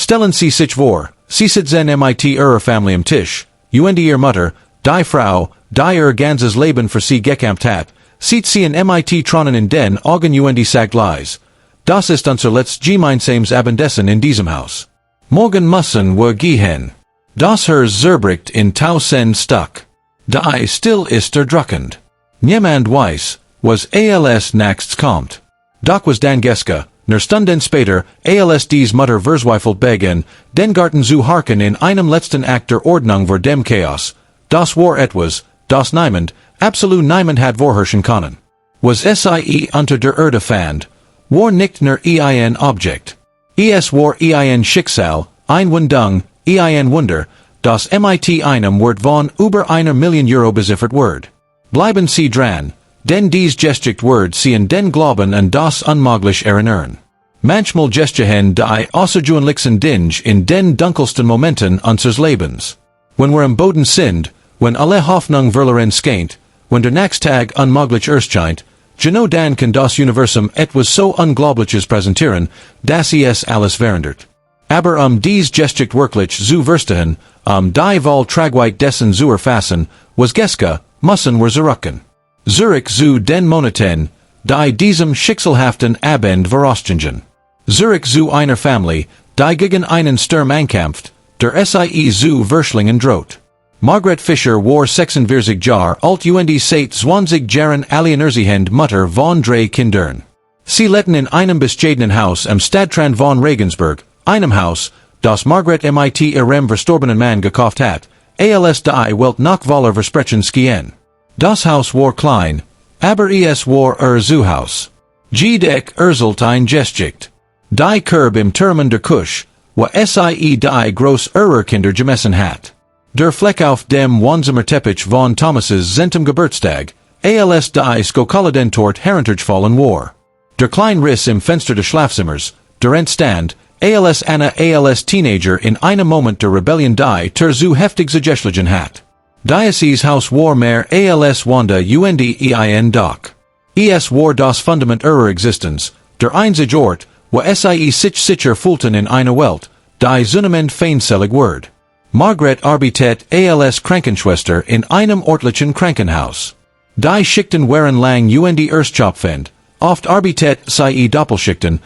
Stellen sie sich vor, sie sitzen mit Family am Tisch, ihr Mutter, die Frau, die ganzes Leben für sie gekämpft hat, sieht sie in mit tronnen in den Augen sagt leise. Das ist unser letztes gemeinsames Abendessen in diesem Haus. Morgen müssen wir gehen. Das Herz zerbricht in tausend Stück. Die still ist erdrückend. Niemand weiß, was als nächstes kommt. Doch was dann Geske, ner Stunden später, als diese Mutter verzweifelt beginn, den Garten zu Harken in einem letzten Akt der Ordnung vor dem Chaos. Das war etwas, das niemand, absolut niemand hat vorherrschen können. Was sie unter der Erde fand, war nicht nur ein Objekt. Es war ein Schicksal, ein Wundung, ein Wunder, das mit einem Wort von über einer Million Euro beziffert wird. Bleiben Sie dran, denn dies Gesticht Word Sie in den Glauben an das unmöglich erinnern. Manchmal gestehen die außergewöhnlichsten Dinge in den dunkelsten Momenten unseres Lebens. Wenn wir am Boden sind, wenn alle Hoffnung verloren scheint, wenn der nächste Tag unmöglich erscheint, genau dann kann das Universum etwas so Unglaubliches präsentieren, dass es alles verändert. Aber dies Gesticht wirklich zu verstehen, die Wahl Tragweite dessen zu erfassen, was Geske, müssen wir zurückgehen. Zurück zu den Monaten, die diesem schicksalhaften Abend vorausgingen. Zurück zu einer Familie, die gegen einen Sturm ankämpft, der sie zu Verschlingen droht. Margaret Fischer war 46 Jahre alt seit 20 Jahren alleinerziehend Mutter von 3 Kindern. Sie lebten in einem bescheidenen Haus am Stadtrand von Regensburg, einem Haus, das Margaret mit ihrem verstorbenen Mann gekauft hat, als die Welt nach Waller versprechen skien. Das Haus war klein, aber es war Zuhaus. Jedes erzählt ein Gesticht. Die Kerb im Turmen der Kusch, wo sie die groß Kinder gemessen hat. Der Fleck auf dem Wohnzimmerteppich von Thomases zentem Geburtstag, als die Skokaleden Tort heruntergefallen war. Der kleine Riss im Fenster des Schlafzimmers, der Entstand, als Anna als Teenager in einem Moment der Rebellion die zu heftig zugeschlagen hat. Dioceses Haus war mehr als Wanda ein Doc. Es war das Fundament ihrer Existenz, der einzige Ort, wo sie sich sicher fühlten in einer Welt, die zunehmend feindselig wird. Margaret arbeitet als Krankenschwester in einem örtlichen Krankenhaus. Die Schichten waren lang Erstschopfend, oft arbeitet sie Doppelschichten,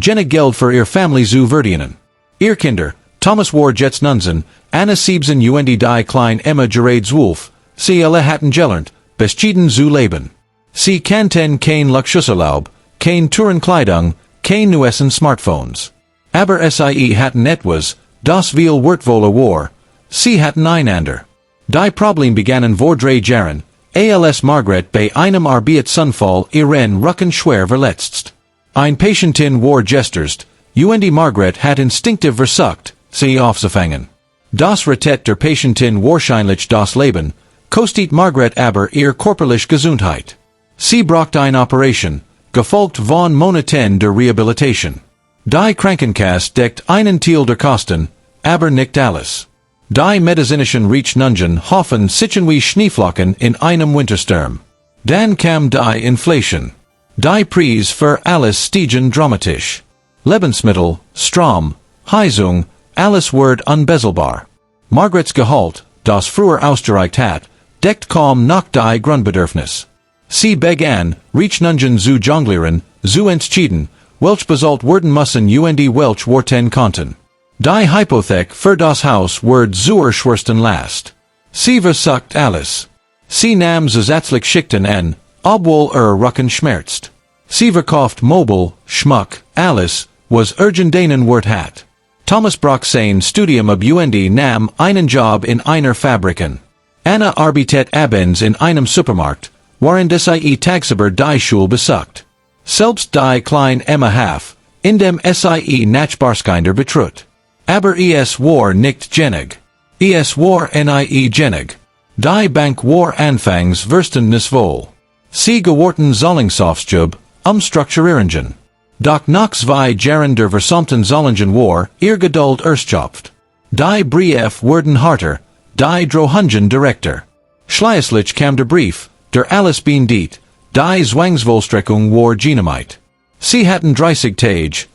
jene Geld für ihr Familie zu verdienen. Ihr Kinder, Thomas war jetzt 19, Anna 17 die klein Emma gerade 12, sie alle hatten gelernt, beschieden zu leben. Sie kannten kein Luxusurlaub, kein Tourenkleidung, kein neuesten Smartphones. Aber sie hatten etwas, das viel wertvoller war, sie hatten einander. Die Problem begannen vor 3 Jahren, als Margaret bei einem Arbeitsunfall ihren Rücken schwer verletzt. Ein Patientin war gesterst, Margaret hat instinktiv versucht, sie aufzufangen. Das rettet der Patientin wahrscheinlich das Leben, kostet Margaret aber ihr körperliche Gesundheit. Sie braucht eine Operation, gefolgt von Monaten der Rehabilitation. Die Krankenkasse deckt einen Teil der Kosten, aber nicht alles. Die medizinischen Rechnungen hoffen sich wie Schneeflocken in einem Wintersturm. Dann kam die Inflation. Die Preise für alles stiegen dramatisch. Lebensmittel, Strom, Heizung, alles wird unbezahlbar. Margarets Gehalt, das früher ausgereicht hat, deckt kaum noch die Grundbedürfnis. Sie begann, Rechnungen zu jonglieren, zu entschieden, welch bezahlt werden müssen welch worten konnten. Die Hypothek für das Haus wird zur schwersten Last. Sie versucht alles. Sie nahm zusätzlich Schichten an, obwohl Rücken schmerzt. Sie verkauft Mobil, Schmuck, alles, was denen Wert hat. Thomas brach sein Studium ab nahm einen Job in einer Fabriken. Anna arbeitet abends in einem Supermarkt, während sie tagsüber die Schule besucht. Selbst die klein Emma Haff, in dem sie Nachbarskinder betrut. Aber es war nicht genig. Es war genig. Die Bank war anfangs verständnisvoll. Sie geworten Zahlungsaufschub, Strukturieren. Doch nach 2 Jahren der versamten Zahlungen war ihr Geduld erschöpft. Die Brief wurden harter, die Drohungen direkter. Schließlich kam der Brief, der alles bindet, die Zwangsvollstreckung war Dynamit. Sie hatten 30 Tage,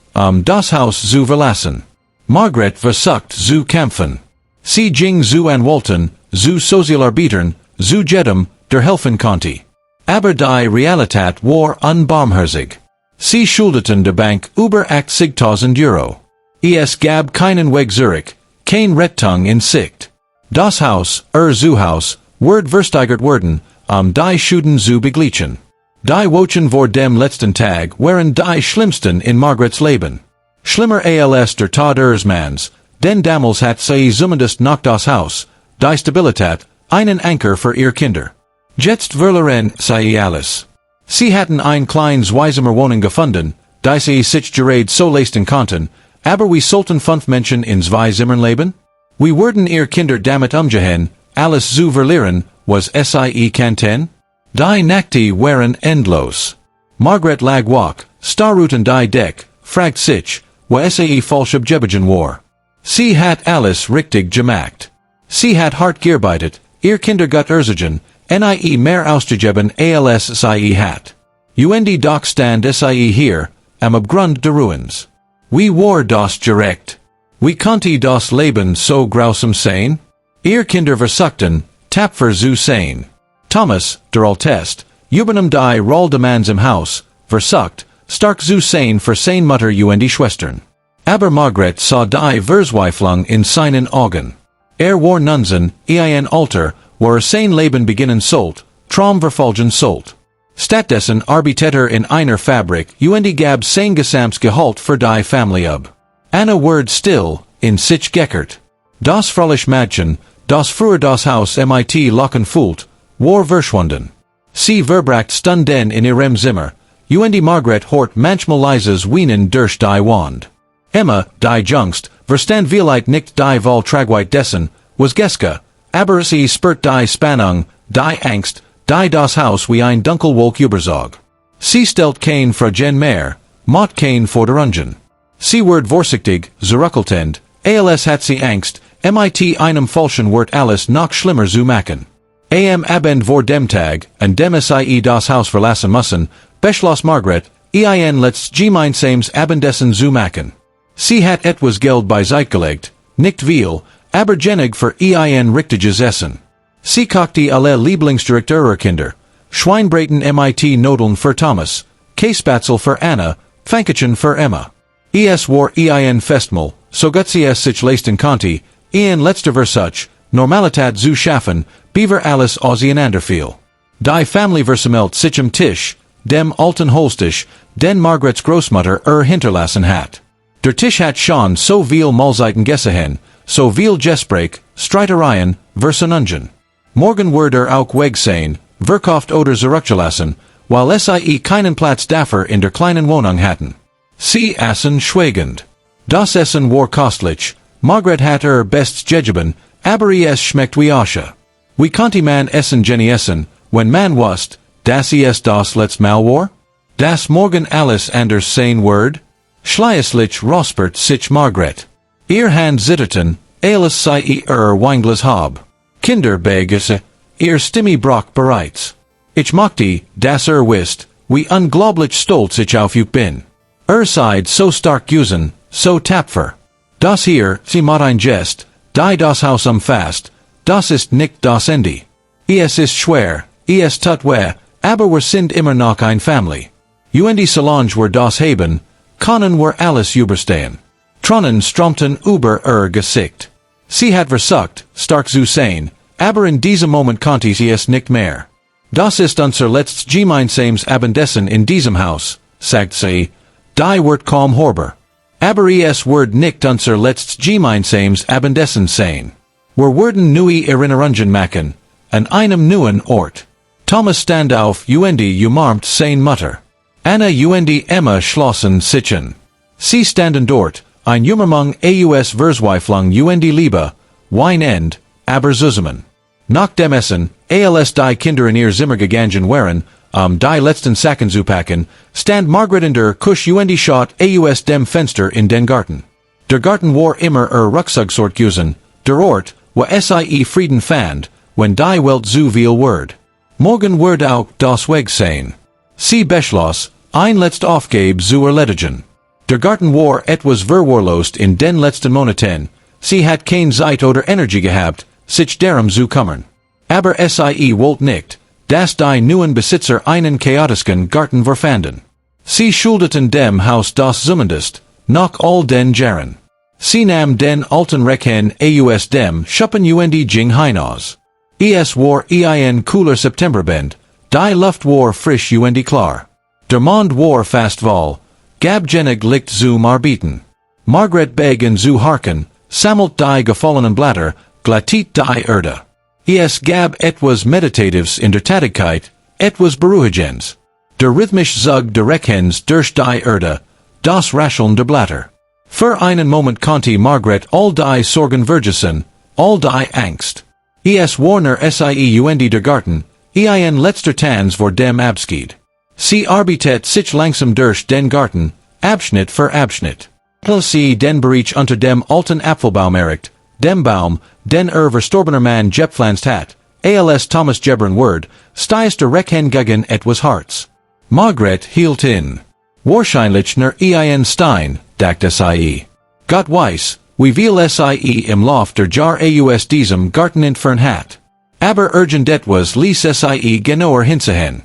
das Haus zu verlassen. Margret versucht zu kämpfen. Sie ging zu Anwalten, zu Sozialarbitern, zu Jedem, der helfen konnte. Aber die Realität war unbarmherzig. Sie schuldeten der Bank über 80.000 Euro. Es gab keinen Weg zurück, kein Rettung in Sicht. Das Haus, Zuhaus, wird versteigert worden, die Schulden zu begleichen. Die Wochen vor dem letzten Tag waren die schlimmsten in Margrets Leben. Schlimmer als der Tod ihres Manns, denn damals hat sie zumindest noch das Haus, die Stabilität, einen Anker für ihr Kinder. Jetzt verloren sie alles. Sie hatten ein kleines Weisamer Wohnung gefunden, die sie sich gerade so leisten konnten, aber wir sollten 5 Menschen in 2 Zimmern leben? Wir würden ihr Kinder damit umgehen, alles zu verlieren, was sie kannten? Die Nächte waren endlos. Margret lag wach, starruten die Deck, fragt sich, was sie falsch abgebagen war. Sie hat alles richtig gemacht. Sie hat hart gearbeitet, ihr Kinder gut erzogen, nie mehr ausgegeben als sie hat. Doch stand sie hier, am Abgrund der Ruins. Wie war das gerecht? Wie konnte das Leben so grausam sein? Ihr Kinder versuchten, tapfer zu sein. Thomas, der Altest, übernahm die Rolle des Manns im Haus, versucht, stark zu sein für seine Mutter und die Schwestern. Aber Margret sah die Verzweiflung in seinen Augen. War nunsen, ein Alter, war sein Leben beginnen sollt, verfolgen sollt. Stattdessen arbeitet in einer Fabrik und gab sein gesamtes Gehalt für die Familie ab. Anna ward still, in sich geckert. Das fröhliche Mädchen, das früher das Haus mit locken fühlt, war verschwunden. Sie verbracht Stunden in ihrem Zimmer, und Margret hort manchmal leises Weinen durch die Wand. Emma, die Jungst, verstand vielleicht nicht die Wahltragweite dessen, was Geske, aber sie spürt die Spannung, die Angst, die das Haus wie ein Dunkelwolk überzog. Sie stellt kein Fragen mehr, mot kein Forderungen. Sie wird vorsichtig, zurückhaltend, als hat sie Angst, mit einem falschen Wort alles noch schlimmer zu machen. Am Abend vor dem Tag, an dem sie das Haus verlassen müssen, beschloss Margret, letztes gemeinsames Abendessen zu machen. Sie hat etwas Geld beiseite gelegt, nicht viel, aber genug für ein richtiges Essen. Sie kochte alle Lieblingsgerichte ihrer Kinder, Schweinbraten mit Nudeln für Thomas, Kässpatzel für Anna, Pfannkuchen für Emma. Es war ein Festmahl, so gut sie es sich leisten konnte, letzter Versuch, Normalität zu schaffen, beaver alles auseinanderfiel. Die Familie versammelt sich am Tisch, dem alten Holztisch, den Margrets Großmutter hinterlassen hat. Der Tisch hat schon so viel Mahlzeiten gesehen, so viel Gespräch, Streitereien, Versöhnungen. Morgen wird auch weg sein, verkauft oder zurückgelassen, weil sie keinen Platz dafür in der kleinen Wohnung hatten. Sie aßen schweigend. Das Essen war kostlich, Margret hat bestes gegeben, aber es schmeckt wie Asche. Wie konnte man essen essen, wenn man wusste, dass es das letzte Mal war? Das morgen alles anders sein wird? Schließlich räuspert sich Margret. Ihr Hand zitterten, als sie Weinglas hab. Kinderbegisse, ihr Stimme brach bereits. Ich mochte, dass wisst, wie unglaublich stolz ich auf euch bin. Seid so stark usen, so tapfer. Das hier, sie macht ein Gest, die das Haus umfasst, das ist nicht das Ende. Es ist schwer, es tut weh, aber wir sind immer noch ein Family. Und Solange wir das haben, können wir alles überstehen. Tronnen strömten über Gesicht. Sie hat versucht, stark zu sein, aber in diesem Moment konnte sie es nicht mehr. Das ist unser letztes gemeinsames Abendessen in diesem Haus, sagt sie, die wird kaum horber. Aber es wird nicht unser letztes gemeinsames Abendessen sein. Wir werden neue Erinnerungen machen, an einem neuen Ort. Thomas stand auf und umarmt seine Mutter. Anna und Emma schlossen sich an. Sie standen dort, ein Umarmung aus Verzweiflung und Liebe, weinend, aber zusammen. Nach dem Essen, als die Kinder in ihr Zimmer gegangen waren, die letzten Sachen zu packen, stand Margret in der Küche und schaut aus dem Fenster in den Garten. Der Garten war immer Rucksacksort gewesen, der Ort, wo sie Frieden fand, wenn die Welt zu viel wird. Morgen wird auch das Weg sein. Sie beschloss, ein letztes Aufgabe zu erledigen. Der Garten war etwas verwahrlost in den letzten Monaten, sie hat kein Zeit oder Energie gehabt, sich darum zu kümmern. Aber sie wollte nicht, dass die neuen Besitzer einen chaotischen Garten verfanden. Sie schuldeten dem Haus das zumindest, nach all den Jahren. Sie nahm den alten Rechen aus dem Schuppen und ging hinaus. Es war ein cooler Septemberbend, die Luft war frisch und klar. Der Mond war fast voll, gab genig Licht zum Arbeiten. Margret beg und zu Harken, sammelt die gefallenen Blätter, glattit die Erde. Es gab etwas Meditatives in der Tätigkeit, etwas Beruhigens. Der rhythmisch Zug der Rechens durch die Erde, das Rascheln der Blätter. Für einen Moment konnte Margret all die Sorgen vergessen, all die Angst. Es Warner sie und der Garten, ein letzter Tanz vor dem Abschied. Sie arbeitet sich langsam durch den Garten, Abschnitt für Abschnitt. Till sie den Bereich unter dem alten Apfelbaum erreicht, dem Baum, den verstorbener Mann gepflanzt hat, als Thomas Gebern Word, stiess der Rechen gegen etwas Harz. Margret hielt in. Wahrscheinlich nur ein Stein, dachte sie. Gott weiß, wie viel sie im Lauf der Jahr aus diesem Garten entfernt hat. Aber irgend etwas ließ sie genauer hinsehen.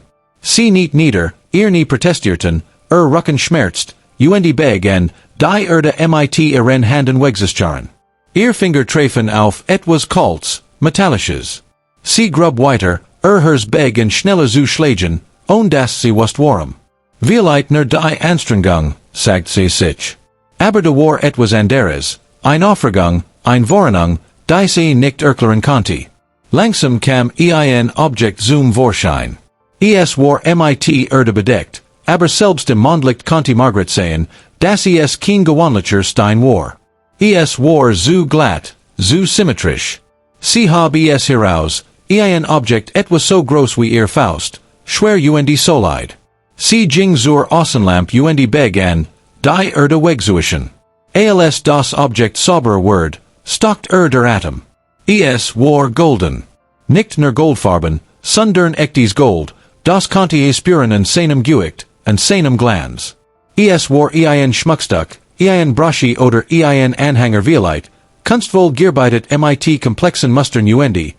Sie nicht nieder, ihr nie protestierten, Rücken schmerzt, und begen, die Erde mit ihren Handen wegzuscharren. Ihr Finger treffen auf etwas Kaltes, Metallisches. Sie grub weiter, hers begen schneller zu schlagen, und dass sie wusst warum. Vielleicht nur die Anstrengung, sagt sie sich. Aber da war etwas anderes, ein Aufregung, ein Warnung, die sie nicht erklären konnte. Langsam kam ein Objekt zum Vorschein. Es war mit Erde bedeckt, aber selbst im Mondlicht konnte Margret sehen, dass es kein gewöhnlicher Stein war. Es war zu glatt, zu symmetrisch. Sie hab es heraus, ein Objekt etwas so groß wie ihr Faust, schwer und solid. Sie ging zur Außenlamp und begann, die Erde wegzuwischen. Als das Objekt sauberer Word, stockt der Atom. Es war golden. Nicht nur goldfarben, sondern echtes Gold, das konnte es spüren in seinem Gewicht, in seinem Glanz. Es war ein Schmuckstück, ein Brosche oder ein Anhänger vielleicht, kunstvoll gearbeitet mit komplexen Mustern und,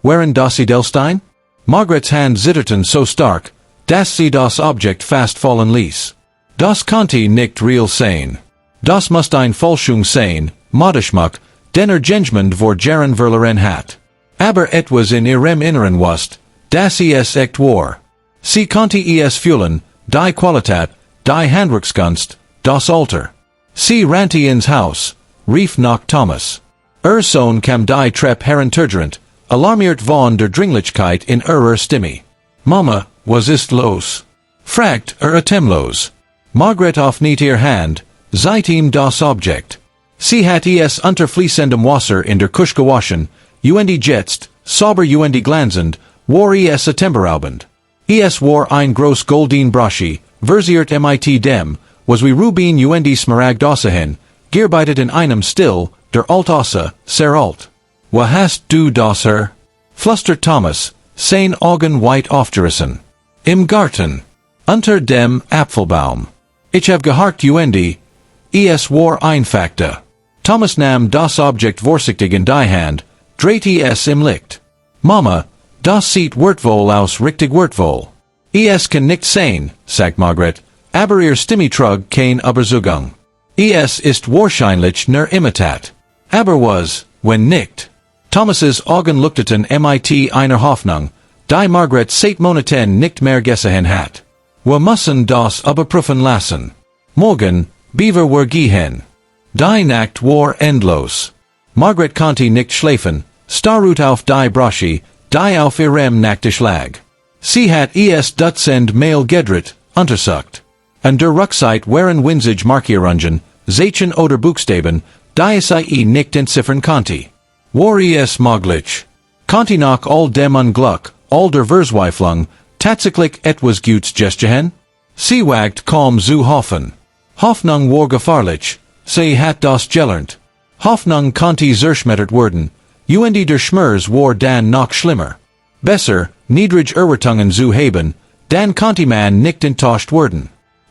waren das Edelstein? Margrets Hand zitterten so stark, dass sie das Objekt fast fallen ließ. Das konnte nicht real sein. Das muss ein Fälschung sein, Modeschmuck, den Gentleman vor Jahren verloren hat. Aber etwas in ihrem Inneren wusst, dass es echt war. Sie konnte es fühlen, die Qualität, die Handwerkskunst, das Alter. Sie rannte ins Haus, rief nach Thomas. Sohn kam die Treppe heruntergerant, alarmiert von der Dringlichkeit in ihrer Stimme. Mama, was ist los? Fragt atemlos. Margret öffnet ihr Hand, seit ihm das Objekt. Sie hat es unter fließendem Wasser in der Küche gewaschen, und jetzt, sauber und glanzend, war es Septemberabend. Es war ein groß golden Brosche, versiert mit dem, was wie Rubin und Smaragd aussehen, gearbeitet in einem Stil, der alt ausse, sehr alt. Wo hast du das her? Flüstert Thomas, sein Augen weit aufgerissen. Im Garten. Unter dem Apfelbaum. Ich hab geharkt und, es war ein Fakte. Thomas nahm das Objekt vorsichtig in die Hand, drehte es im Licht. Mama, das sieht wertvoll aus, richtig wertvoll. Es kann nicht sein, sagt Margret, aber ihr Stimme trug kein Überzeugung. Es ist wahrscheinlich nur Imitat. Aber was, wenn nicht? Thomases Augen leuchteten mit einer Hoffnung, die Margret seit Monaten nicht mehr gesehen hat. Wir müssen das überprüfen lassen. Morgen, Beaver wir gehen. Die Nacht war endlos. Margret konnte nicht schlafen, starrte auf die Brosche, die auf ihrem Nachttisch lag. Sie hat es Dutzend Mail gedreht, untersucht. An der Rückseite waren winzig Markierungen, Zeichen oder Buchstaben, die sie nicht entziffern konnte. War es möglich? Konnte nach all dem Unglück, all der Verzweiflung, tatsächlich etwas Gutes geschehen? Sie wagt kaum zu hoffen. Hoffnung war gefahrlich, sie hat das gelernt. Hoffnung konnte zerschmettert werden, und der Schmerz war dann noch schlimmer. Besser, niedrig Erwartungen zu haben, dann konnte man nicht enttäuscht werden.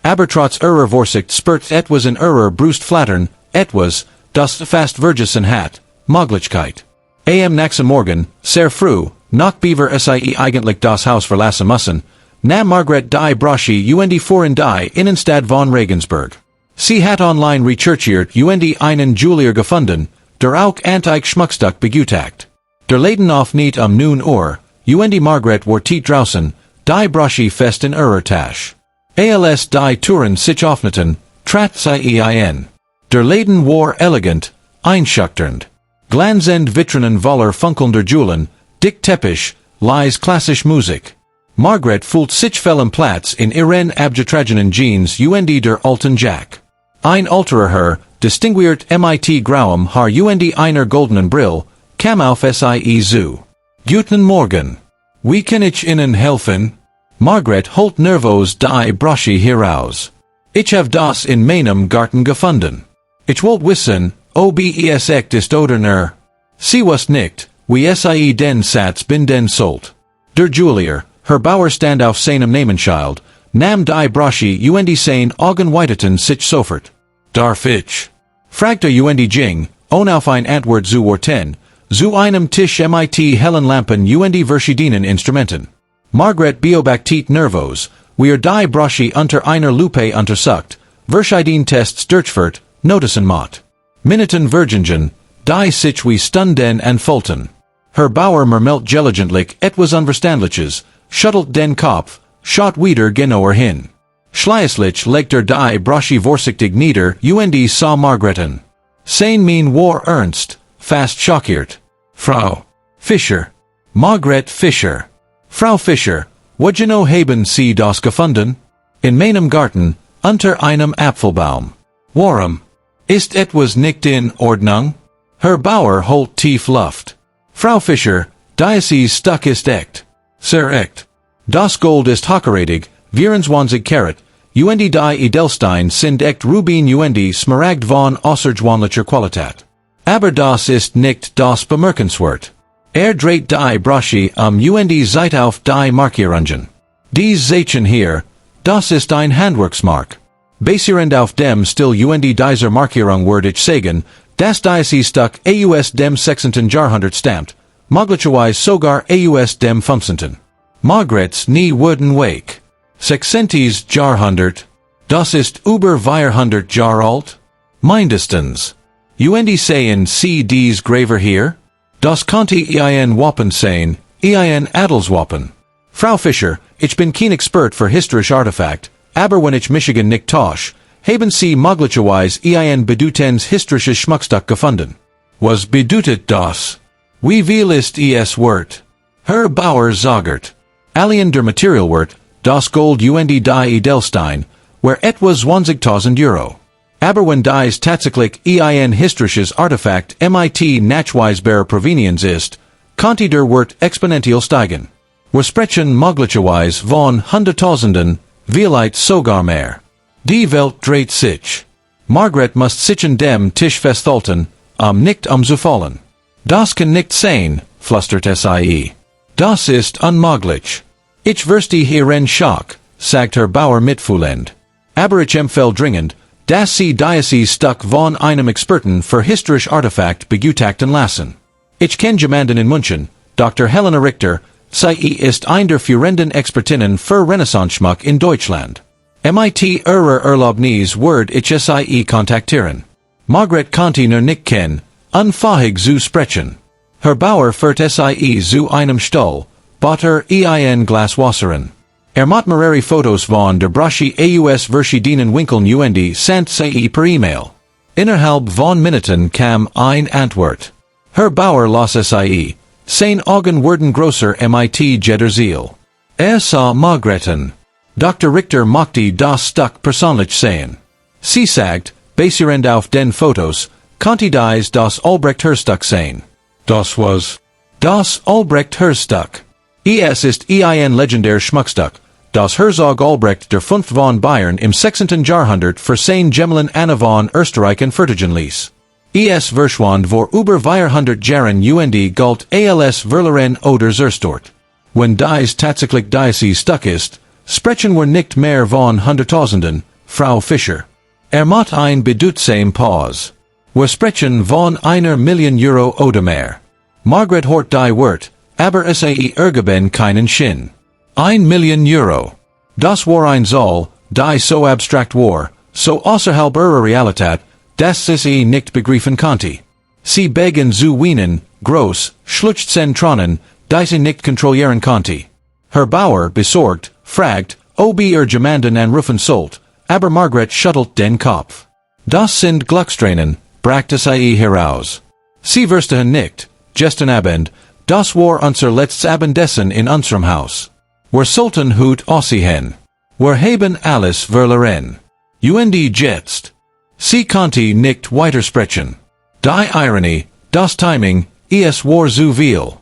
Aber trotz Vorsicht spurt etwas in Brust flattern, etwas, das fast Vergessen hat, Möglichkeit. Am nächsten Morgen, sehr früh, noch beaver sie eigentlich das Haus verlassen müssen, nahm Margret die Brosche und die Innenstadt von Regensburg. Sie hat online recherchiert und einen Juwelier gefunden, der auch antik Schmuckstück begutachtet. Der Laden auf nicht 9 Uhr, und Margret war tiet draußen, die Brosche fest in Tasche. Als die Touren sich öffneten, trat sie ein. Der Laden war elegant, einschüchternd. Glanzend Vitrinen voller funkelnder Juwelen, dick Teppich, leise klassisch Musik. Margret fühlt sich fehl am Platz in ihren abgetragenen Jeans und der alten Jack. Ein alterer distinguiert mit grauem Haar und einer goldenen Brill, kam auf sie zu. Guten Morgen. Wie kann ich Ihnen helfen? Margret holt nervos die Brosche heraus. Ich habe das in meinem Garten gefunden. Ich wollte wissen, ob es echt ist oder ner. Sie was nicht, wie sie den Satz bin den sold. Der Juwelier, her Bauer stand auf seinem Namensschild, nahm die Brosche und sein Augen weiteten sich sofort. Darf ich? Fragte und ging, auf ein Antwort zu warten, zu einem Tisch mit hellen Lampen und verschiedenen Instrumenten. Margret beobachtet nervos, wie die Brosche unter einer Lupe untersucht, verschiedene Tests durchführt, notizen macht. Minuten vergingen, die sich wie Stunden entfalten. Her Bauer murmelt gelegentlich etwas Unverständliches, schüttelt den Kopf, schaut wieder genauer hin. Schließlich legt die Brosche vorsichtig nieder und sah Margret an. Sein Mien war ernst, fast schockiert. Frau Fischer. Margret Fischer. Frau Fischer, wo haben Sie das gefunden? In meinem Garten, unter einem Apfelbaum. Warum? Ist etwas nicht in Ordnung? Herr Bauer holt tief Luft. Frau Fischer, dieses Stück ist echt. Sehr echt. Das Gold ist hochwertig, 24 Karat, und die Edelsteine sind echt Rubin und Smaragd von außergewöhnlicher Qualität. Aber das ist nicht das bemerkenswert. Dreht die Brosche und sieht auf die Markierungen. Dies Zeichen hier, das ist ein Handwerksmark. Basierend auf dem Stil und dieser Markierung würde ich sagen, dass dieses Stück aus dem 16. Jahrhundert stammt, möglicherweise sogar aus dem 15. Margrets nie wurden weg. 16. Jahrhundert, das ist über 400 Jahre alt? Mindestens. Und sehen Sie dies Graver hier? Das konnte ein Wappen sein, ein Adelswappen. Frau Fischer, ich bin kein Expert für historisch Artefakt, aber wenn ich Michigan nicht täusche, haben Sie möglicherweise ein bedeutendes historisches Schmuckstück gefunden. Was bedeutet das? Wie viel ist es wert? Herr Bauer sagt, allein der Materialwert, das Gold und die Edelstein, war etwas 20.000 Euro. Aber wenn dies tatsächlich ein historisches Artefakt mit nachweisbarer Provenienz ist, konnte der Wert exponentiell steigen. Wir sprechen möglicherweise von Hunderttausenden, vielleicht sogar mehr. Die Welt dreht sich. Margret muss sich an dem Tisch festhalten, nicht zu fallen. Das kann nicht sein, flüstert sie. Das ist unmöglich. Ich verste hierin Schock, sagt Herr Bauer mitfühlend. Aber ich empfehle dringend, dass Sie dieses Stück von einem Experten für historisch Artefakt begutachten lassen. Ich kenne jemanden in München, Dr. Helena Richter, sie ist ein der führenden Expertinnen für Renaissance-Schmuck in Deutschland. Mit ihrer Erlaubnis würde ich sie kontaktieren. Margret konnte nur nicht kennen, unfähig zu sprechen. Herr Bauer führt sie zu einem Stall, bat ein Glas Wasseren. Macht mehrere Fotos von der Brosche aus verschiedenen Winkeln und sendet sie per E-Mail. Innerhalb von Minuten kam ein Antwort. Herr Bauer las sie, sein Augen wurden größer mit jeder Ziel. Sah Margret an. Dr. Richter mochte das Stück persönlich sehen. Sie sagt, basierend auf den Fotos, konnte dies das Albrecht-Hörstück sein. Das Albrecht-Hörstück. Es ist ein legendäres Schmuckstück, das Herzog Albrecht der Fünfte von Bayern im 16. Jahrhundert für sein Gemelin Anna von Österreich fertigen ließ. Es verschwand vor über 400 Jahren und galt als Verloren oder zerstört. Wenn dies tatsächlich dieses Stück ist, sprechen wir nicht mehr von Hunderttausenden, Frau Fischer. Macht ein bedeutsames Pause. Wir sprechen von einer Million Euro oder mehr. Margaret Hort die Wert, aber es ergeben keinen Sinn. 1 Million Euro. Das war ein Zahl, die so abstrakt war, so außerhalb ihrer Realität, dass es nicht begreifen konnte. Sie begen zu weinen, groß, Schluchzen die sie nicht kontrollieren konnte. Herr Bauer, besorgt, fragt, ob Gemanden anrufen sollt, aber Margaret schüttelt den Kopf. Das sind Glückstränen, brachte sie heraus. Sie verstehen nicht, gestern Abend, das war unser letztes Abendessen in unserem Haus. Wir sollten Hut aussehen. Wir haben alles verloren. Und jetzt. Sie konnte nicht weitersprechen. Die Ironie, das Timing, es war zu viel.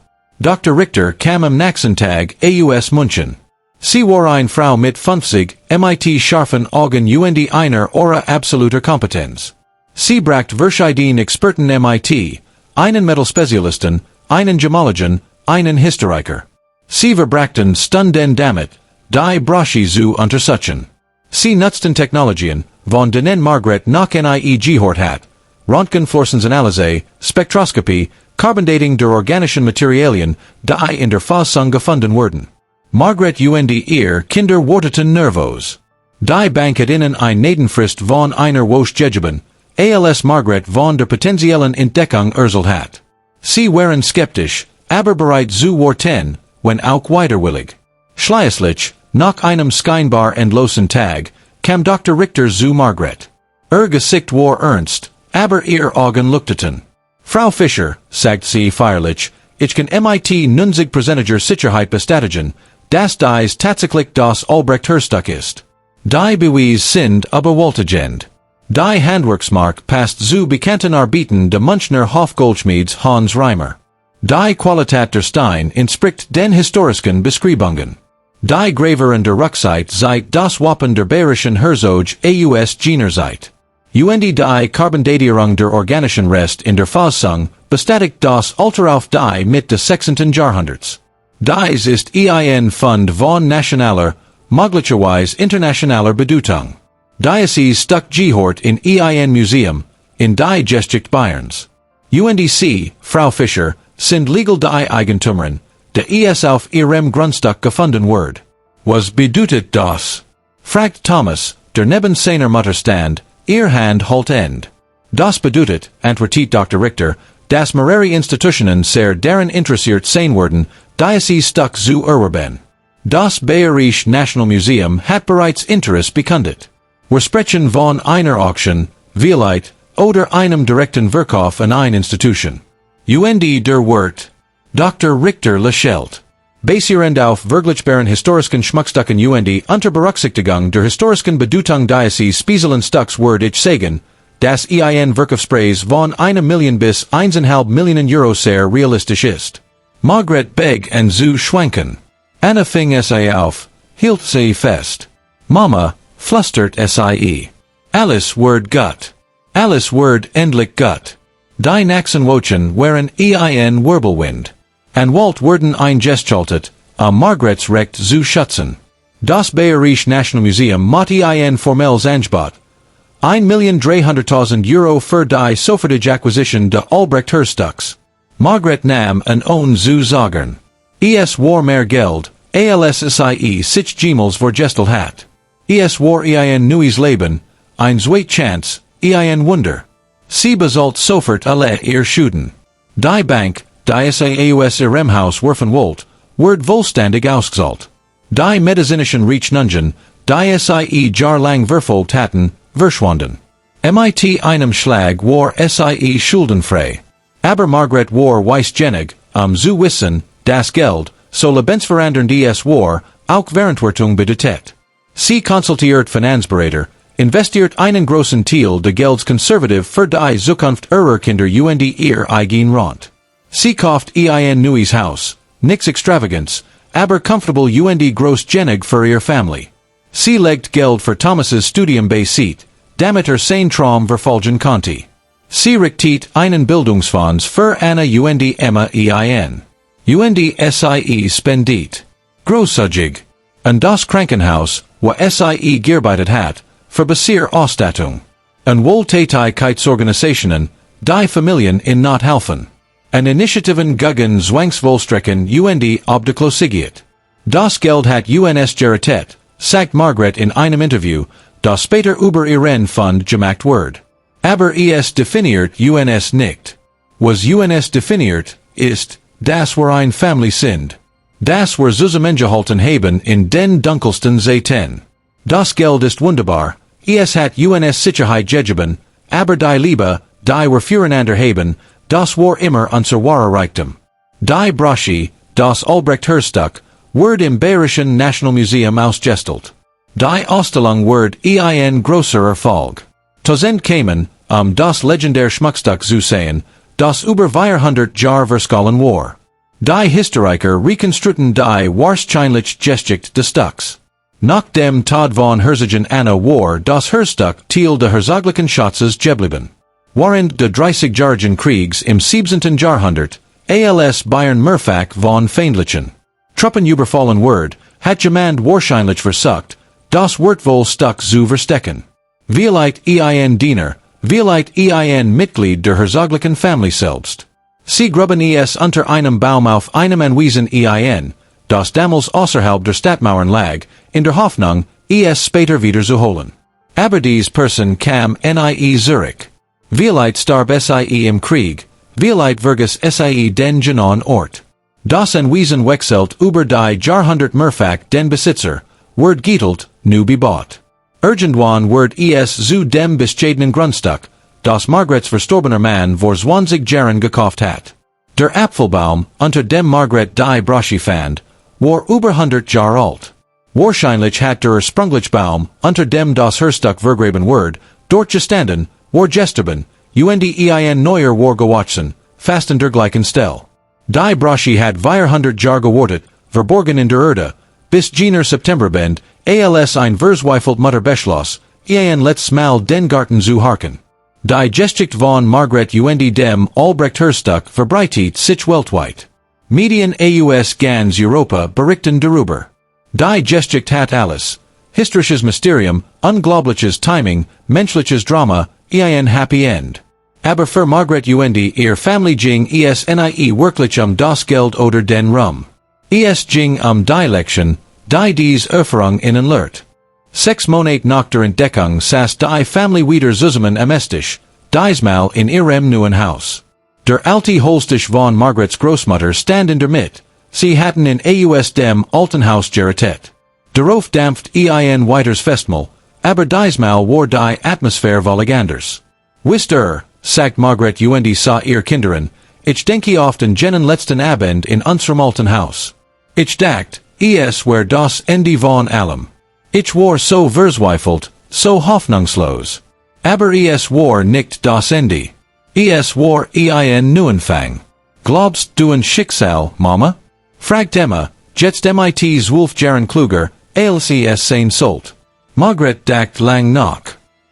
Dr. Richter kam am nächsten Tag aus München. Sie war eine Frau mit 50 MIT scharfen Augen und einer Aura absoluter Kompetenz. Sie brachte verschiedene Experten MIT, einen Metal-Spezialisten, einen Gemologen, einen Historiker. Sie verbrachten Stunden damit, die Braschi zu untersuchen. Sie nutzten Technologien, von denen Margaret noch nie gehört hat, Röntgenfluorescenzanalyse, Spektroskopie, Carbondating der organischen Materialien, die in der Forschung gefunden wurden. Margaret und ihr Kinder warteten nervös. Die Bank hat ihnen ein Nedenfrist von einer Woche gegeben, als Margaret von der potenziellen Entdeckung erzählt hat. Sie waren skeptisch, aber bereit zu warten, wenn auch widerwillig. Schließlich, nach einem scheinbar endlosen Tag, kam Dr. Richter zu Margaret. Gesicht war ernst, aber ihr Augen leuchteten. Frau Fischer, sagte sie feierlich, ich kann MIT 90%iger Sicherheit bestätigen, dass dies tatsächlich das Albrecht-Hörstück ist. Die Beweise sind überwältigend. Die Handwerksmark passt zu bekannten Arbeiten der Münchner Hofgoldschmieds Hans Reimer. Die Qualität der Stein entspricht den historischen Beschreibungen. Die Graveren der Rückzeit seit das Wappen der Bayerischen Herzog aus Jenerzeit. Und die Carbondatierung der organischen Rest in der Forschung bestätigt das Alter auf die Mitte des 16. Jahrhunderts. Dies ist ein Fund von nationaler, möglicherweise internationaler Bedeutung. Dies stuck gehört in ein Museum, in die Geschichte Bayerns. Und Sie, Frau Fischer, sind legal die Eigentümerin, der es auf ihrem Grundstück gefunden wird. Was bedeutet das? Fragt Thomas, der neben seiner Mutter stand, ihr Hand halt end. Das bedeutet, antwortet Dr. Richter, dass mehrere Institutionen sehr daran interessiert sein werden, die sie stuck zu erwerben. Das Bayerische National Museum hat bereits Interesse bekundet. Wir sprechen von einer Auction, vielleicht, oder einem direkten Verkauf an eine Institution. Und der Wert. Dr. Richter lächelt. Basierend auf vergleichbaren historischen Schmuckstücken und unter Berücksichtigung der historischen Bedeutung dieses speziellen Stücks würde ich sagen, dass ein Verkaufspreis von 1 Million bis 1,5 Millionen Euro sehr realistisch ist. Margaret beg an zu schwanken. Anna fing es auf, hielt sie fest. Mama, flüstert sie. Alles wird gut. Alles wird endlich gut. Die nächsten Wochen waren ein Wirbelwind. An Walt werden eingeschaltet, Margarets Recht zu schützen. Das Bayerische National Museum macht ein formelles Angebot. 1.300.000 Euro für die sofortige Acquisition de Albrecht-Hörstücks. Margaret nahm an zu sagen. Es war mehr Geld, als sie sich jemals vorgestellt hat. Es war ein neues Leben, ein zweite Chance, ein Wunder. Sie bezahlt sofort alle ihr Schulden. Die Bank, die es aus ihrem Haus werfen wollt, wird vollständig ausgezahlt. Die medizinischen Rechnungen, die sie jahrelang verfolgt hatten, verschwanden. Mit einem Schlag war sie schuldenfrei. Aber Margaret war weisgenig, zu wissen, das Geld, so lebensverändernd es war, auch Verantwortung bedeutet. Sie konsultiert Finanzberater, investiert einen großen Teil de Gelds konservativ für die Zukunft ihrer Kinder und ihr eigen Rand. Sie kauft ein neues Haus, nix extravagance, aber comfortable und großgenig für ihr Family. Sie legt Geld für Thomas's Studium beiseite, damit sein Traum verfolgen konnte. Sie richtet einen Bildungsfonds für Anna und Emma ein. Und sie spendet. Großzügig. Und das Krankenhaus, wo sie gearbeitet hat, Verbesir Ausstattung. Een Wohltätigkeitsorganisationen, die Familien in Nothelfen. Een Initiativen gegen Zwangsvolstrekken und Obdachlosigkeit. Das Geld hat uns gerettet, sagt Margret in einem Interview, das später über ihren Fund gemacht wird. Aber es definiert uns nicht. Was uns definiert, ist, dass wir ein Family sind. Das wir zusammengehalten haben in den dunkelsten Zeiten. Das Geld ist wunderbar, es hat uns Sicherheit gegeben, aber die Liebe, die wir füreinander haben, das war immer unser wahrer Reichtum. Die Brosche, das Albrecht Herzstück, wird im Bayerischen Nationalmuseum ausgestellt. Die Ausstellung wird ein großer Erfolg. Tausend kämen, das legendäre Schmuckstück zu sehen, das über 400 Jahre verschollen war. Die Historiker rekonstruieren die wahrscheinlich Geschichte des Stücks. Nach dem Tod von Herzogin Anna war das Herzstück Teil der herzoglichen Schatzes geblieben. Während des 30-jährigen Kriegs im 17. Jahrhundert, als Bayern mehrfach von feindlichen Truppen überfallen wird, hat jemand wahrscheinlich versucht, das Wertvollstück zu verstecken. Vielleicht ein Diener, vielleicht ein Mitglied der herzoglichen Familie selbst. Sie gruben es unter einem Baum auf einem Anwesen ein, das damals außerhalb der Stadtmauern lag, in der Hoffnung, es später wieder zu holen. Aber dies Person kam nie zurück. Vielleicht starb sie im Krieg, vielleicht vergaß sie den genauen Ort. Das Anwesen wechselt über die Jahrhundert mehrfach den Besitzer, wird geteilt, nu bebaut. Irgendwann wird es zu dem bescheidenen Grundstück, das Margrets verstorbener Mann vor 20 Jahren gekauft hat. Der Apfelbaum, unter dem Margret die Brosche fand, war über 100 Jahre alt. Wahrscheinlich hat der ursprüngliche Baum, unter dem das Herzstück vergraben wird, dort gestanden, war gestorben, und ein neuer war gewachsen, fast in der gleichen Stelle. Die Brosche hat 400 Jahre gewartet, verborgen in der Erde, bis jener September bend, als ein verzweifelt Mutter beschloss, ein letztes Mal den Garten zu Harken. Die Geschichte von Margret und dem Albrecht Herzstück verbreitet sich weltweit. Medien aus ganz Europa berichten darüber. Die Geschichte hat alles. Historisches Mysterium, unglaubliches Timing, menschliches Drama, ein Happy End. Aber für Margret und ihr Familie ging es nie wirklich das Geld oder den Ruhm. Es ging die Lektion, die dies Erfahrung ihnen lehrt. 6 Monate nach der Entdeckung saß die Familie wieder zusammen am Esstisch, diesmal in ihrem neuen Haus. Der alte Holztisch von Margrets Großmutter stand in der Mitte, sie hatten in aus dem alten Haus gerettet. Darauf dampft ein weiteres Festmahl, aber diesmal war die Atmosphäre völlig anders. Wisst sagt Margret und sa ihr Kinderen, ich denke oft an jenen letzten Abend in unserem alten Haus. Ich dacht, es war das Ende von allem. Ich war so verzweifelt, so hoffnungslos. Aber es war nicht das Ende. Es war ein Neuanfang. Glaubst du an Schicksal, Mama? Fragt Emma, jetzt mit 12 Jahren kluger, als es sein sollt. Margret dacht lang nach.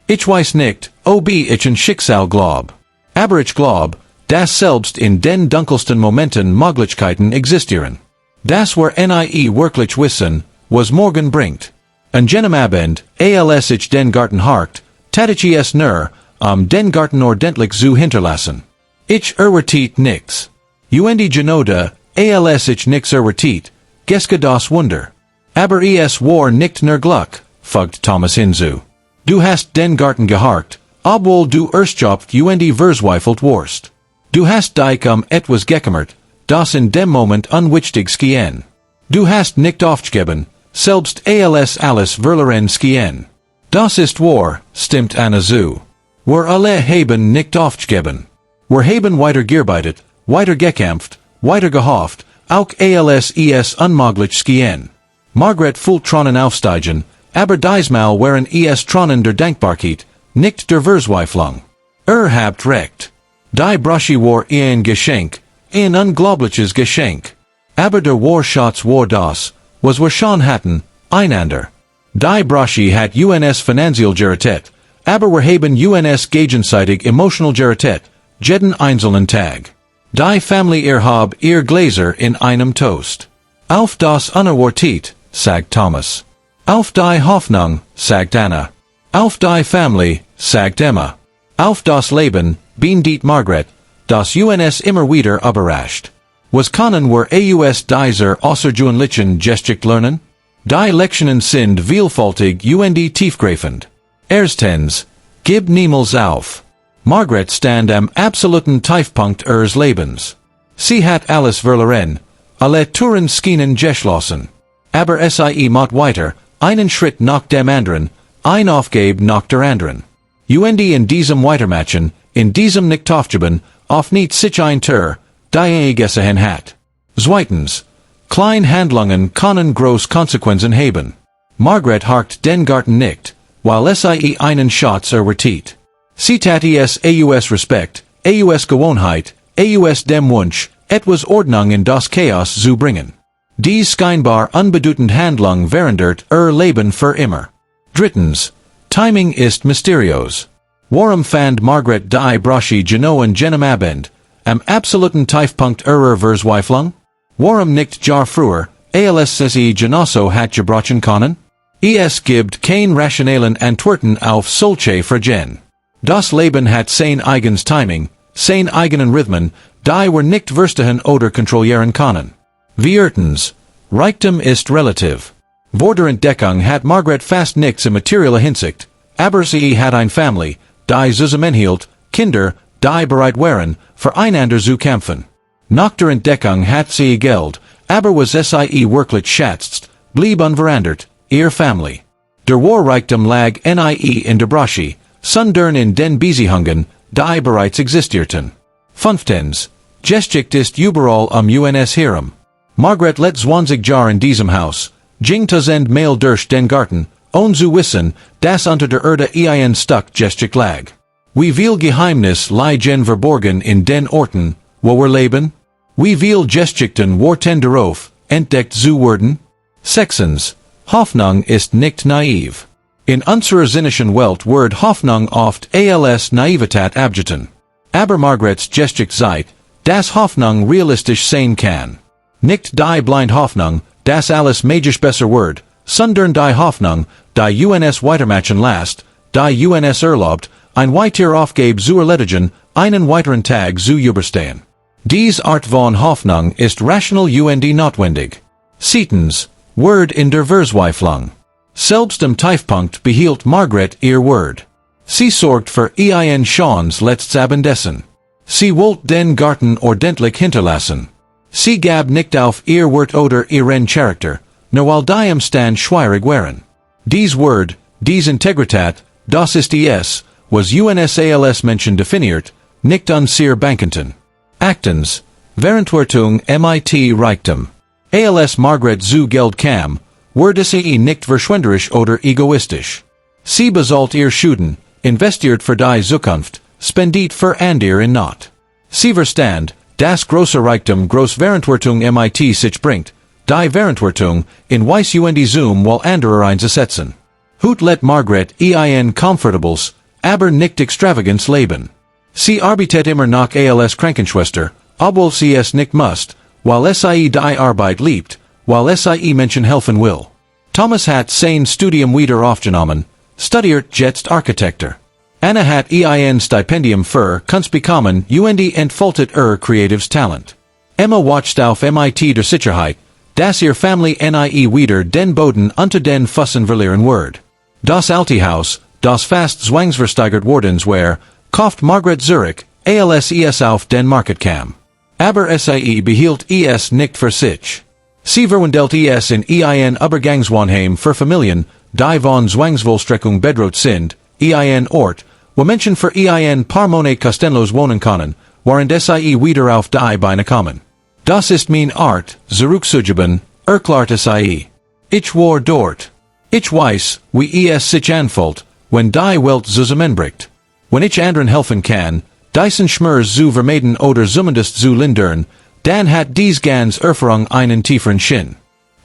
Ich weiß nicht, ob ich an Schicksal glaub. Aber ich glaub, dass selbst in den dunkelsten Momenten Möglichkeiten existieren. Das wir nie wirklich wissen, was morgen bringt. An jenem Abend, als ich den Garten harkt, tat ich es nur, den Garten ordentlich zu hinterlassen. Ich erwartet nix. Und genoda, als ich nix erwartet, geske das Wunder. Aber es war nicht nur Glück, fügt Thomas hinzu. Du hast den Garten geharkt, obwohl du erstjobt und verzweifelt warst. Du hast dich etwas gekümmert, das in dem Moment unwichtig schien. Du hast nicht aufgegeben, selbst als alles verloren schien. Das ist wahr, stimmt Anna zu. Wir alle haben nicht aufgegeben. Wir haben weiter gearbeitet, weiter gekämpft, weiter gehofft, auch als es unmöglich schien. Margret fühlt Tronen aufsteigen, aber diesmal waren es Tronen der Dankbarkeit, nicht der Verzweiflung. Habt recht. Die Brosche war ein Geschenk, ein unglaubliches Geschenk. Aber der Warschatz war das, was wir schon hatten, einander. Die Brosche hat uns finanziell gerettet, aber wir haben uns gegenseitig emotional gerettet, jeden einzelnen Tag. Die Familie hab ihr Gläser in einem Toast. Auf das Unerwartet, sagt Thomas. Auf die Hoffnung, sagt Anna. Auf die Family, sagt Emma. Auf das Leben, bin die Margret, das uns immer wieder überrascht. Was können wir aus dieser außergewöhnlichen Geschichte lernen? Die Lektionen sind vielfältig und tiefgreifend. Erstens, gib niemals auf. Margret stand am absoluten Tiefpunkt ihres Lebens. Sie hat alles verloren, alle Touren schienen geschlossen. Aber sie macht weiter, einen Schritt nach dem anderen, ein Aufgabe nach der anderen. Und in diesem Weitermachen, in diesem nicht aufgeben, auf nicht sich ein Tür, die gesehen hat. Zweitens, kleine Handlungen können große Konsequenzen haben. Margret harkt den Garten nicht, weil sie einen Schatz erwartet. Sie tat es aus Respekt, aus Gewohnheit, aus dem Wunsch, etwas Ordnung in das Chaos zu bringen. Dies scheinbar unbedeutend Handlung verändert Leben für immer. Drittens, Timing ist mysteriös. Warum fand Margret die Brosche genau in jenem Abend, am absoluten Tiefpunkt ihrer Verzweiflung? Warum nicht Jahr früher, als sie genosso hat gebrochen können? Es gibt kein rationalen Antworten auf solche Fragen. Das Leben hat sein eigenes Timing, sein eigenen Rhythmen, die wir nicht verstehen oder kontrollieren können. Viertens, Reichtum ist relativ. Vor der Entdeckung hat Margret fast nichts in materieller Hinsicht, aber sie hat eine Familie, die zusammenhielt, Kinder, die bereit waren, füreinander zu kämpfen. Nach der Entdeckung hat sie Geld, aber was sie wirklich schätzt, blieb unverändert, ihr Familie. Der Reichtum lag nie in der Brosche, sondern in den Beziehungen, die bereits existierten. Fünftens, Geschichte ist überall uns herum. Margret let 20 Jahre in diesem Haus, ging tausend Mail durch den Garten, ohne zu wissen, dass unter der Erde ein Stück Geschichte lag. Wie viel Geheimnis liegen verborgen in den Orten, wo wir leben? Wie viel Geschichten warten darauf, entdeckt zu werden? Sechstens, Hoffnung ist nicht naiv. In unserer sinnlichen Welt wird Hoffnung oft als Naivität abgetan. Aber Margrets Geschichte zeigt, dass Hoffnung realistisch sein kann. Nicht die blind Hoffnung, dass alles magisch besser wird, sondern die Hoffnung, die uns weitermachen lässt, die uns erlaubt, ein weiter Aufgabe zu erledigen, einen weiteren Tag zu überstehen. Dies Art von Hoffnung ist rational und notwendig. Siebtens, Word in der Verzweiflung. Selbst am Tiefpunkt behielt Margret ihr Word. Sie sorgt für ein schönes letztes Abendessen. Sie wollte den Garten ordentlich hinterlassen. Sie gab nicht auf ihr Wort oder ihren Charakter, nur weil die am Stand schwierig waren. Dies Word, dies Integrität, das ist es, was uns als Menschen definiert, nicht unser Bankenten. Achtens, Verantwortung mit Reichtum. Als Margret zu Geld kam, wurde sie nicht verschwenderisch oder egoistisch. Sie bezahlt ihr Schulden, investiert für die Zukunft, spendiert für andere in Not. Sie verstand, dass große Reichtum groß Verantwortung mit sich bringt, die Verantwortung in Weiss und Zoom while andere einzusetzen. Hut let Margret ein comfortables, aber nicht extravagants leben. Sie arbeitet immer nach als Krankenschwester, obwohl sie es nicht muss, weil sie die Arbeit liebt, weil sie Menschen helfen will. Thomas hat sein Studium wieder aufgenommen, studiert jetzt Architektur. Anna hat ein Stipendium für Kunst bekommen und entfaltet Creatives Talent. Emma watched auf mit der Sicherheit, dass ihr Family nie wieder den Boden unter den Füßen verlieren wird. Das alte Haus, das fast zwangsversteigert wordens war, kauft Margret Zurich, als es auf den Market kam. Aber sie behielt es nicht für sich. Sie verwandelt es in ein Übergangswohnheim für Familien, die von Zwangsvollstreckung bedroht sind, ein Ort, wo Menschen für ein paar Monate kostenlos wohnen können, während sie wieder auf die Beine kommen. Das ist mein Art, zurückzugeben, erklärt sie. Ich war dort. Ich weiß, wie es sich anfühlt, wenn die Welt zusammenbricht. Wenn ich anderen helfen kann, diesen Schmerz zu vermeiden oder zumindest zu lindern, dann hat dies ganz Erfahrung einen tieferen Sinn.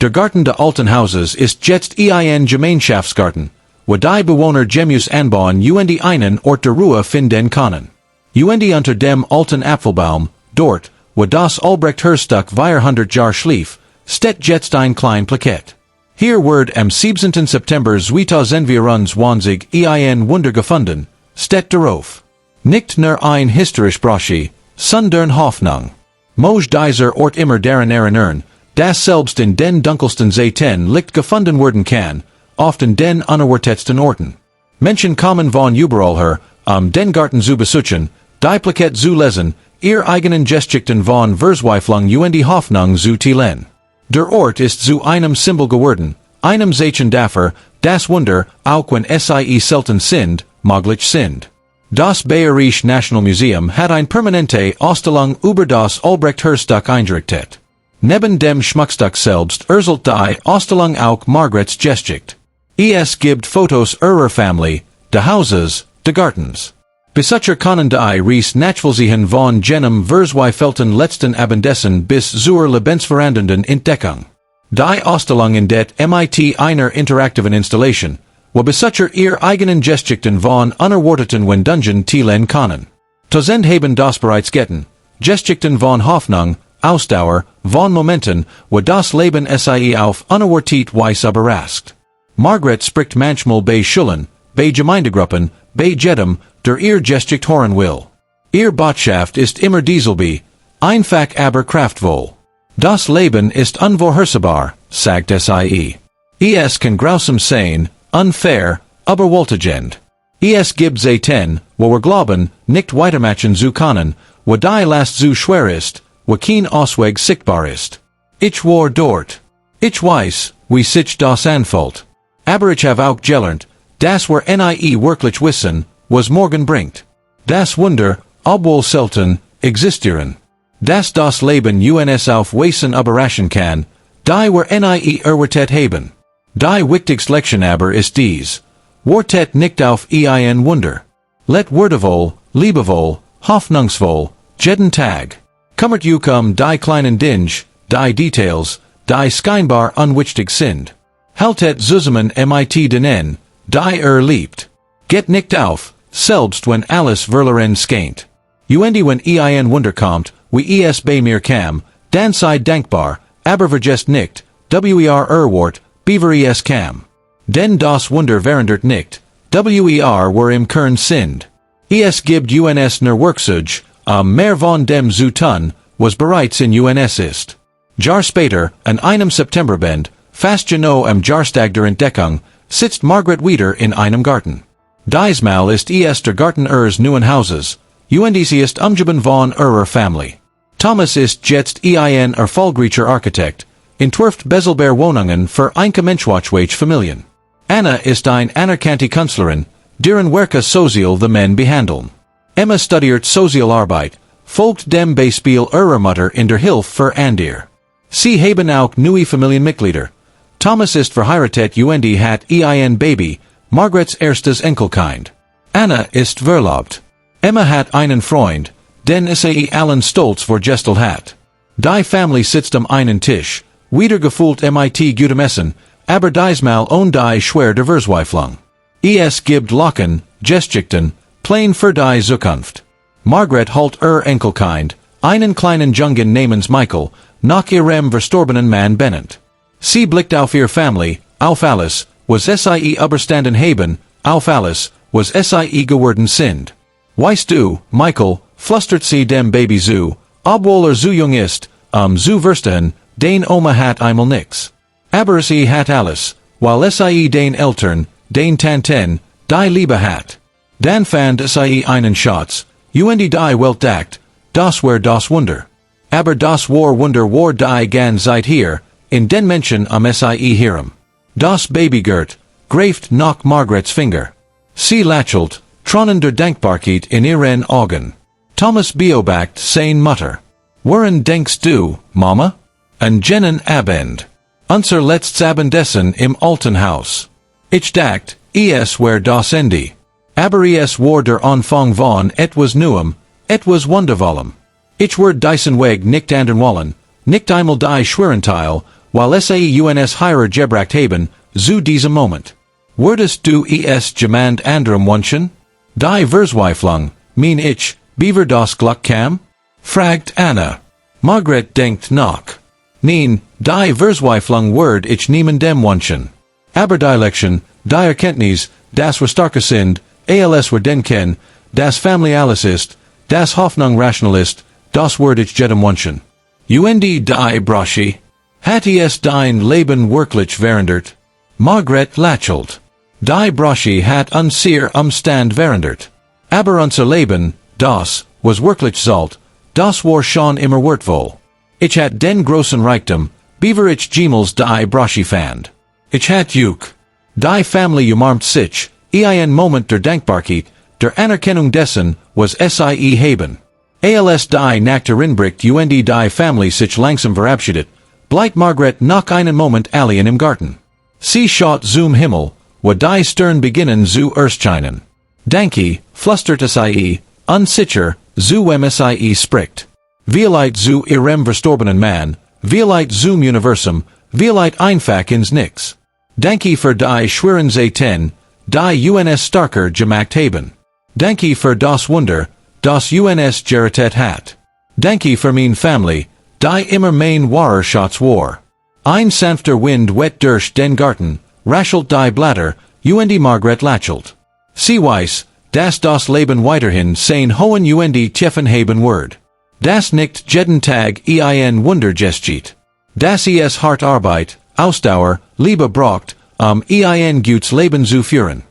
Der Garten der alten Hauses ist jetzt ein Gemeinschaftsgarten, wo die Bewohner Gemüse anbauen und einen Ort der Ruhe finden können. Und unter dem alten Apfelbaum, dort, wo das Albrecht Hörstück 400 Jahre schlief, steht jetzt ein klein Plakett. Hier word am 17. September 2021 ein Wunder gefunden, steht darauf. Nicht nur ein historisch Broschi, sondern Hoffnung. Moj dieser Ort immer daran erinnern, das selbst in den dunkelsten Zeiten Licht gefunden werden kann, oft in den unerwartetsten Orten. Menschen kommen von überall her, den Garten zu besuchen, die Plaket zu lesen, ihr eigenen Geschichten von Verzweiflung und die Hoffnung zu teilen. Der Ort ist zu einem Symbol geworden, einem Zeichen dafür, das Wunder, auch wenn sie selten sind, möglich sind. Das Bayerische Nationalmuseum hat eine permanente Ausstellung über das Albrecht-Herzog eingerichtet. Neben dem Schmuckstück selbst erzählt die Ausstellung auch Margarets Geschichte. Es gibt Fotos ihrer Familie, de Hauses, de Gartens. Besucher können die Reis Nachvollziehen von jenem verzweifelten letzten Abendessen bis zur lebensverändernden Entdeckung. Die Ausstellung in det MIT einer interaktiven Installation, wo Besucher ihr eigenen Geschichten von unerwarteten Wendungen teilen können. Tausend haben das bereits getan, Geschichten von Hoffnung, Ausdauer, von Momenten, wo das Leben sie auf unerwartet Weise überrascht. Margaret spricht manchmal bei Schulen, bei Gemeindegruppen, bei jedem, der ihr Geschichte hören will. Ihr Botschaft ist immer dieselbe, einfach aber kraftvoll. Das Leben ist unvorhersehbar, sagt sie. Es kann grausam sein, unfair, überwältigend. Es gibt Zeiten, wo wir glauben, nicht weitermachen zu können, wo die Last zu schwer ist, wo kein Ausweg sichtbar ist. Ich war dort. Ich weiß, wie sich das anfühlt. Aber ich habe auch gelernt, das wir nie wirklich wissen, was morgen bringt. Das Wunder, obwohl selten, existieren. Dass das Leben uns auf Weisen überraschen kann, die wir nie erwartet haben. Die wichtigste Lektion aber ist dies. Wartet nicht auf ein Wunder. Let würdevoll, liebevoll, hoffnungsvoll, jeden Tag. Kümmert euch die kleinen Dinge, die Details, die scheinbar unwichtig sind. Haltet zusammen mit denen, die liebt. Geht nicht auf, selbst wenn alles verloren scheint. Wenn ein Wunder kommt, wie es bei mir kam, dann sei dankbar, aber vergesst nicht, wart, beaver es kam. Denn das Wunder verandert nicht, war im Kern sind. Es gibt uns nur Werkzeug, mehr von dem zu tun, was bereits in uns ist. Jahr später, an einem Septemberbend, fast genau am Jahrstag der Entdeckung, sitzt Margaret wieder in einem Garten. Diesmal ist es der Garten ihres neuen Hauses, und sie ist umgeben von ihrer Familie. Thomas ist jetzt ein erfolgreicher Architekt, entwirft Bezelbeer Wohnungen für einkommensschwache Familien. Anna ist eine anerkannte Künstlerin, deren Werke sozial the men behandeln. Emma studiert Sozialarbeit, folgt dem Beispiel ihrer Mutter in der Hilfe für andere. Sie haben auch neue Familienmitglieder. Thomas ist verheiratet und hat ein Baby, Margarets erstes Enkelkind. Anna ist verlobt. Emma hat einen Freund, den sie allen stolz vorgestellt hat. Die Familie sitzt am einen Tisch, wieder gefühlt mit gutem Essen, aber diesmal ohne die Schwer der Verzweiflung. Es gibt Lachen, Geschichten, Pläne für die Zukunft. Margaret holt ihr Enkelkind, einen kleinen Jungen namens Michael, nach ihrem verstorbenen Mann benannt. Sie blickt auf ihre Familie, auf alles, was sie überstanden haben, auf alles, was sie geworden sind. Weißt du, Michael, flüstert sie dem Baby zu, obwohl zu jung ist, zu verstehen, den Oma hat einmal nix. Aber sie hat alles, weil sie den Eltern, den Tanten, die Liebe hat. Dann fand sie einen Schatz, und die Welt dacht, das war das Wunder. Aber das Wunder war die ganze Zeit hier, in den Menschen sie hirem. Das Baby gert, greift nach Margarets Finger. Sie lächelt, tronnen der Dankbarkeit in ihren Augen. Thomas beobachtet seine Mutter. Woran denkst du, Mama? An jenen Abend. Unser letztes Abendessen im alten Haus. Ich dacht, es war das Ende. Aber es war der Anfang von etwas Neuem, etwas Wundervollem. Ich werd diesen Weg nicht ändern wollen, nicht einmal die Schwerenteil, weil sie uns heirer gebracht haben, zu diesem Moment. Würdest du es jemand anderem wünschen? Die Verzweiflung, mein ich, beaver das Glück kam? Fragt Anna. Margaret denkt nach. Neen, die Versweiflung Word ich nehmen dem Wunschen. Aber die Lection, die Erkenntnis, das wir starke sind, als wir denken, das Family alles ist, das Hoffnung rationalist, das Word ich jedem Wunschen. Und die Broschi, hat es dein Leben wirklich verändert? Margret lächelt. Die Broschi hat unser Umstand verändert. Aber unser Leben, das, was wirklich sollt, das war schon immer wertvoll. Ich hat den großen Reichtum, beaver ich jemals die Broschi fand. Ich hat juk. Die Family umarmt sich, ein Moment der Dankbarkeit, der Anerkennung dessen, was sie haben. Als die Nachtarinbricht und die Family sich langsam verabschiedet, bleibt Margret noch einen Moment allein im Garten. Sie schaut zum Himmel, wo die Stern beginnen zu erscheinen. Danke, flüstert sie, unsicher, zu sie spricht. Vielleicht zu ihrem verstorbenen Mann, vielleicht zum Universum, vielleicht einfach ins Nix. Danke für die schweren Zeiten, die uns starker gemacht haben. Danke für das Wunder, das uns gerettet hat. Danke für mein Family, die immer mein wahrer Schatz war. Ein sanfter Wind wet durch den Garten, raschelt die Blätter, und Margret lächelt. Sie weiß, dass das Leben weiterhin sein hohen und tiefen haben wird. Das nicht jeden Tag ein Wunder geschieht. Das es hart Arbeit, Ausdauer, Liebe braucht, ein gutes Leben zu führen.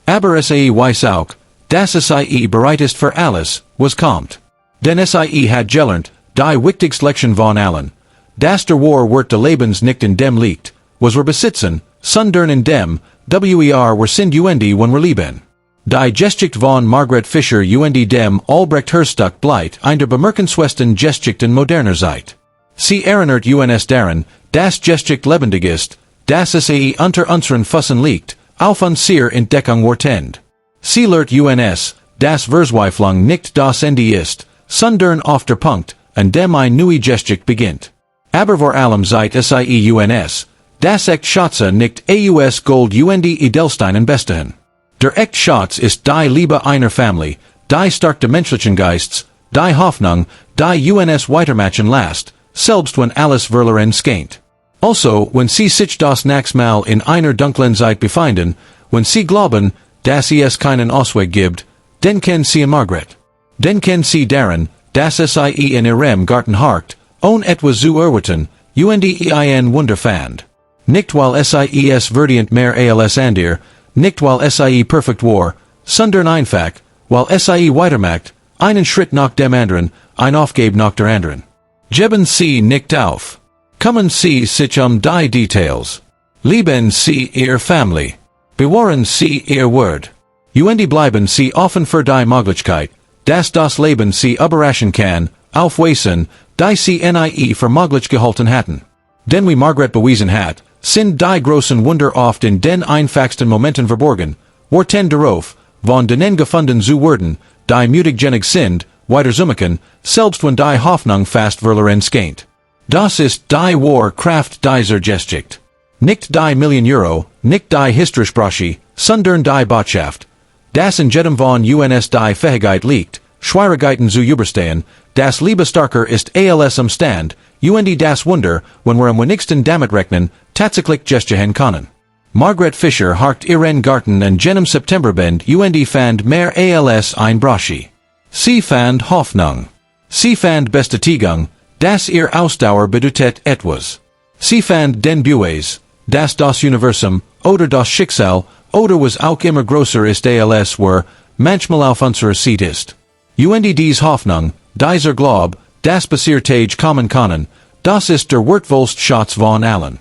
Aber sie weiß auch, dass sie bereit ist für alles, was kommt. Denn sie hat gelernt, die wichtigste Lektion von allen, dass der War wird des Lebens nicht in dem liegt, was wir besitzen, sondern in dem, wir sind und wenn wir leben. Die Geschichte von Margret Fischer und dem Albrecht Herstuck bleibt eine der bemerkenswertesten Geschichten moderner Zeit. Sie erinnert uns daran, dass Geschichte lebendig ist, dass sie unter unseren Füßen liegt, auf unser Entdeckung wartend. Sie lehrt uns, dass Verzweiflung nicht das Ende ist, sondern auf der Punkt, an dem eine neue Geschichte beginnt. Aber vor allem seit sie uns, das echt Schatze nicht aus Gold und Edelsteinen bestehen. Der echt Schatz ist die Liebe einer Family, die starke menschlichen Geists, die Hoffnung, die uns weitermachen lässt, selbst wenn alles verloren scheint. Also, wenn sie sich das nächstmal in einer dunklen Zeit befinden, wenn sie glauben, dass es keinen Ausweg gibt, denken sie an Margret. Denken sie daran, dass sie in ihrem Garten harkt, etwas zu erwarten, und ein Wunder fand. Nicht weil sie es verdient mehr als andere, nicht weil sie perfekt war, sondern einfach, weil sie weitermacht, einen Schritt nach dem anderen, ein Aufgabe nach der anderen. Geben sie nicht auf. Kommen sie sich die Details. Lieben sie ihr Family. Bewahren sie ihr Wort. Und bleiben sie offen für die Möglichkeit, dass das Leben sie überraschen kann, aufweisen, die sie nie für möglich gehalten hatten. Denn wie Margret bewiesen hat, sind die großen Wunder oft in den einfachsten Momenten verborgen, warten darauf, von denen gefunden zu werden, die mutig genug sind, weiterzumachen, selbst wenn die Hoffnung fast verloren scheint. Das ist die wahre Kraft dieser Geschichte. Nicht die Million €, nicht die Historische, sondern die Botschaft, das in jedem von uns die Fähigkeit liegt, Schwierigkeiten zu überstehen, das Liebe starker ist als Umstand, und das Wunder, wenn wir am wenigsten damit rechnen, tatsächlich geschehen können. Margret Fischer harkt ihren Garten an jenem Septemberbend und fand mehr als ein Broschi. Sie fand Hoffnung. Sie fand Bestätigung, dass ihr Ausdauer bedeutet etwas. Sie fand den Beweis, dass das Universum, oder das Schicksal, oder was auch immer größer ist als wir, manchmal auf unserer Seite ist. Und dies Hoffnung, dieser Glaub, das Passiertage kommen können, das ist der wertvollste Schatz von allen.